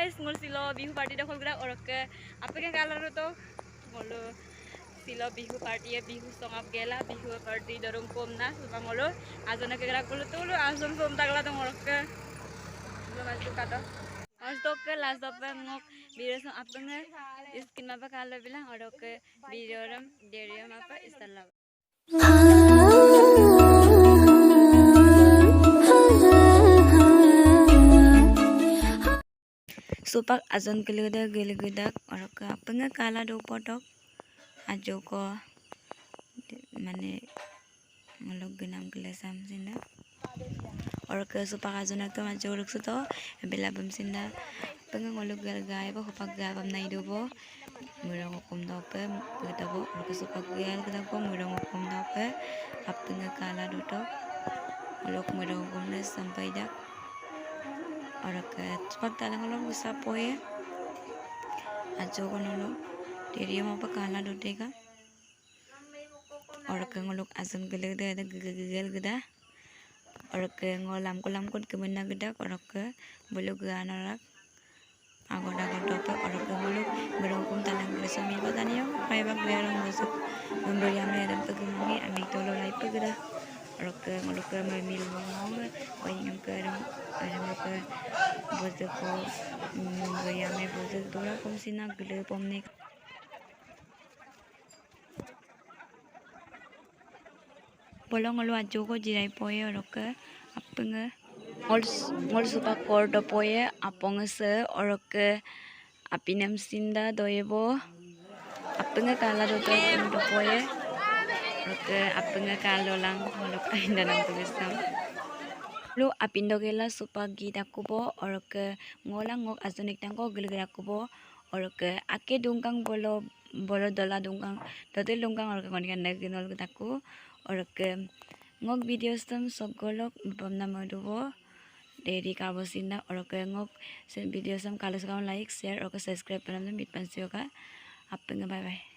guys ngol silo bihu party dakhol gra orke apke kalar to ngolo silo bihu party ya bihu songap gela bihu party dorong komna supa ngolo azona ke gra kolo tulo azon som tagla to orke lo masuk kado Os dope las dope ngok biru song apenge iskin apa kalau bilang orke biroram deriam apa istilah Supak azon geludak orang ke pengen kala do potok ajo ko mane ngelok genam gelasam sinda orang ke supak azon aku ajo uruk suto bela bam sinda pengen ngelok gal bo hupak gal bam nai do bo murang hukum do pe kita bo orang ke supak gal kita bo murang hukum do pe pengen kala do to ngelok murang hukum na sampai dak orang ke supak talang ngelok bisa poe ajo kono diri mau apa kala do tega orang ke ngelok azon geludak gel geda orang ke ngolam kot kemana geda orang ke bulu gana rak agoda dope orang ke ngelok berhukum talang bersami bataniyo kaya bak biarong masuk memberi amne dan pegemangi ami tolo lai pegeda orang ke ngelok ke memil ngong bayang ke orang ke bozo ko memberi amne bozo tora komsina gele pomne bolong lu ajo ko jirai poye orok apenge ngol supa kordo poye apong se orok apinem sinda doyebo apenge kala do poye orok apenge kalo lang ngolok ainda nang tulisam lu apindo gela supa gita kubo orok ngolang ngok azonik tangko gelgera kubo orok ake dungkang bolo dola dungkang dotel dungkang orok ngonikan naginol taku orok ngok video stem sogolok bamna modubo deri kabo sinda orok ngok video sam kalau sekam like share orok subscribe panam mit pansioka apeng bye bye